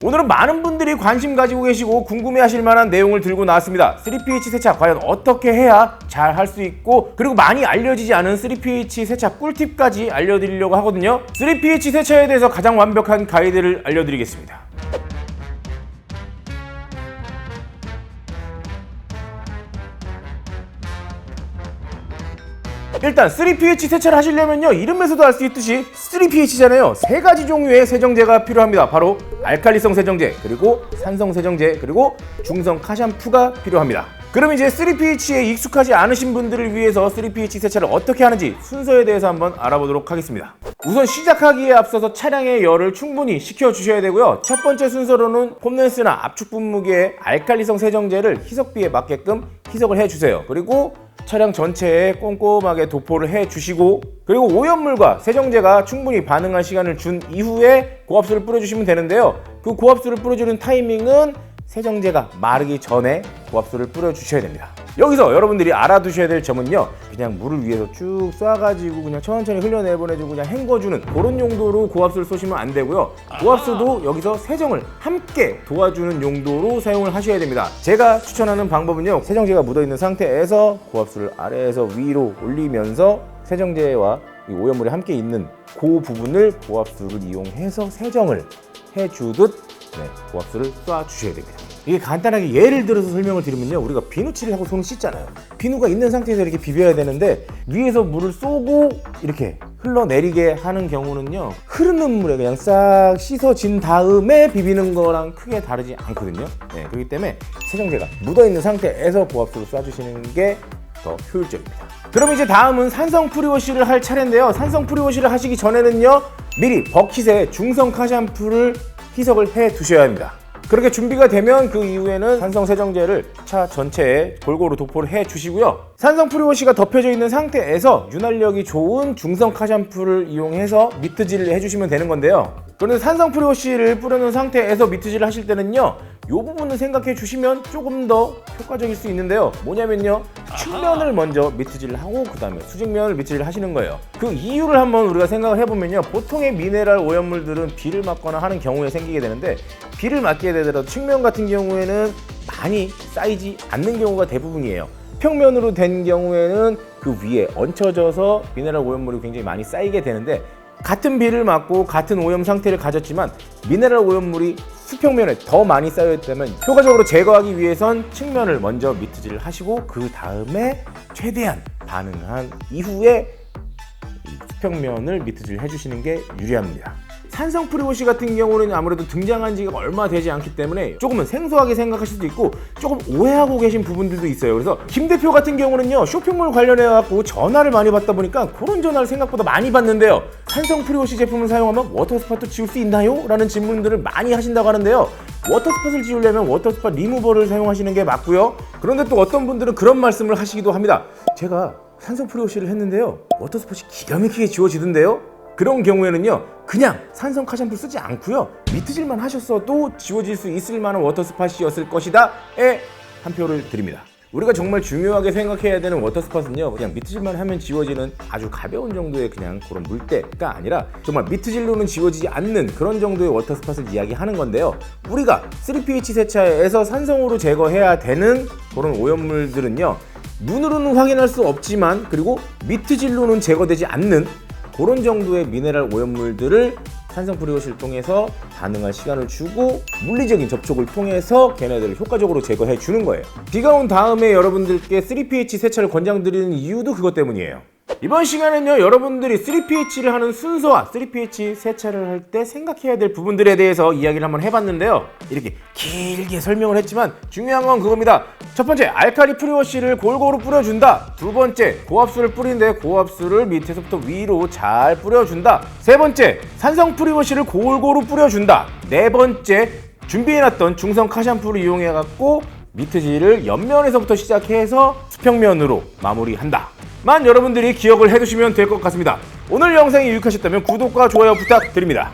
오늘은 많은 분들이 관심 가지고 계시고 궁금해하실 만한 내용을 들고 나왔습니다. 3pH 세차 과연 어떻게 해야 잘 할 수 있고, 그리고 많이 알려지지 않은 3pH 세차 꿀팁까지 알려드리려고 하거든요. 3pH 세차에 대해서 가장 완벽한 가이드를 알려드리겠습니다. 일단 3pH 세차를 하시려면요, 이름에서도 알 수 있듯이 3pH잖아요. 세 가지 종류의 세정제가 필요합니다. 바로 알칼리성 세정제, 그리고 산성 세정제, 그리고 중성 카샴푸가 필요합니다. 그럼 이제 3pH에 익숙하지 않으신 분들을 위해서 3pH 세차를 어떻게 하는지 순서에 대해서 한번 알아보도록 하겠습니다. 우선 시작하기에 앞서서 차량의 열을 충분히 식혀주셔야 되고요. 첫 번째 순서로는 폼렌스나 압축 분무기에 알칼리성 세정제를 희석비에 맞게끔 희석을 해주세요. 그리고 차량 전체에 꼼꼼하게 도포를 해주시고, 그리고 오염물과 세정제가 충분히 반응할 시간을 준 이후에 고압수를 뿌려주시면 되는데요. 그 고압수를 뿌려주는 타이밍은 세정제가 마르기 전에 고압수를 뿌려주셔야 됩니다. 여기서 여러분들이 알아두셔야 될 점은요, 그냥 물을 위에서 쭉 쏴가지고 그냥 천천히 흘려내보내주고 그냥 헹궈주는 그런 용도로 고압수를 쏘시면 안 되고요. 고압수도 여기서 세정을 함께 도와주는 용도로 사용을 하셔야 됩니다. 제가 추천하는 방법은요, 세정제가 묻어있는 상태에서 고압수를 아래에서 위로 올리면서 세정제와 이 오염물이 함께 있는 그 부분을 고압수를 이용해서 세정을 해주듯 고압수를 쏴주셔야 됩니다. 이게 간단하게 예를 들어서 설명을 드리면요, 우리가 비누칠을 하고 손을 씻잖아요. 비누가 있는 상태에서 이렇게 비벼야 되는데 위에서 물을 쏘고 이렇게 흘러내리게 하는 경우는요, 흐르는 물에 그냥 싹 씻어진 다음에 비비는 거랑 크게 다르지 않거든요. 그렇기 때문에 세정제가 묻어있는 상태에서 고압수를 쏴주시는 게 더 효율적입니다. 그럼 이제 다음은 산성 프리워시를 할 차례인데요, 산성 프리워시를 하시기 전에는요, 미리 버킷에 중성 카샴푸를 희석을 해 두셔야 합니다. 그렇게 준비가 되면 그 이후에는 산성 세정제를 차 전체에 골고루 도포를 해 주시고요. 산성 프리워시가 덮여져 있는 상태에서 윤활력이 좋은 중성 카샴푸를 이용해서 미트질을 해주시면 되는 건데요. 그런데 산성 프리워시를 뿌려놓은 상태에서 미트질을 하실 때는요, 이 부분을 생각해 주시면 조금 더 효과적일 수 있는데요. 뭐냐면요, 측면을 먼저 미트질을 하고 그 다음에 수직면을 미트질을 하시는 거예요. 그 이유를 한번 우리가 생각을 해보면요, 보통의 미네랄 오염물들은 비를 맞거나 하는 경우에 생기게 되는데, 비를 맞게 되더라도 측면 같은 경우에는 많이 쌓이지 않는 경우가 대부분이에요. 평면으로 된 경우에는 그 위에 얹혀져서 미네랄 오염물이 굉장히 많이 쌓이게 되는데, 같은 비를 맞고 같은 오염 상태를 가졌지만 미네랄 오염물이 수평면에 더 많이 쌓여있다면 효과적으로 제거하기 위해선 측면을 먼저 미트질을 하시고 그 다음에 최대한 반응한 이후에 이 수평면을 미트질 해주시는 게 유리합니다. 산성 프리워시 같은 경우는 아무래도 등장한 지가 얼마 되지 않기 때문에 조금은 생소하게 생각하실 수도 있고 조금 오해하고 계신 부분들도 있어요. 그래서 김 대표 같은 경우는요, 쇼핑몰 관련해 갖고 전화를 많이 받다 보니까 그런 전화를 생각보다 많이 받는데요, 산성 프리워시 제품을 사용하면 워터스팟도 지울 수 있나요? 라는 질문들을 많이 하신다고 하는데요, 워터스팟을 지우려면 워터스팟 리무버를 사용하시는 게 맞고요. 그런데 또 어떤 분들은 그런 말씀을 하시기도 합니다. 제가 산성 프리워시를 했는데요, 워터스팟이 기가 막히게 지워지던데요? 그런 경우에는요, 그냥 산성 카샴푸 쓰지 않고요, 미트질만 하셨어도 지워질 수 있을 만한 워터스팟이었을 것이다 에 한 표를 드립니다. 우리가 정말 중요하게 생각해야 되는 워터스팟은요, 그냥 미트질만 하면 지워지는 아주 가벼운 정도의 그냥 그런 물때가 아니라 정말 미트질로는 지워지지 않는 그런 정도의 워터스팟을 이야기하는 건데요, 우리가 3pH 세차에서 산성으로 제거해야 되는 그런 오염물들은요, 눈으로는 확인할 수 없지만, 그리고 미트질로는 제거되지 않는 그런 정도의 미네랄 오염물들을 산성 프리워시를 통해서 반응할 시간을 주고 물리적인 접촉을 통해서 걔네들을 효과적으로 제거해 주는 거예요. 비가 온 다음에 여러분들께 3pH 세차를 권장드리는 이유도 그것 때문이에요. 이번 시간에는요, 여러분들이 3pH를 하는 순서와 3pH 세차를 할 때 생각해야 될 부분들에 대해서 이야기를 한번 해봤는데요, 이렇게 길게 설명을 했지만 중요한 건 그겁니다. 첫 번째, 알칼리 프리워시를 골고루 뿌려준다. 두 번째, 고압수를 뿌리는데 고압수를 밑에서부터 위로 잘 뿌려준다. 세 번째, 산성 프리워시를 골고루 뿌려준다. 네 번째, 준비해놨던 중성 카샴푸를 이용해갖고 미트질을 옆면에서부터 시작해서 수평면으로 마무리한다. 만 여러분들이 기억을 해두시면 될 것 같습니다. 오늘 영상이 유익하셨다면 구독과 좋아요 부탁드립니다.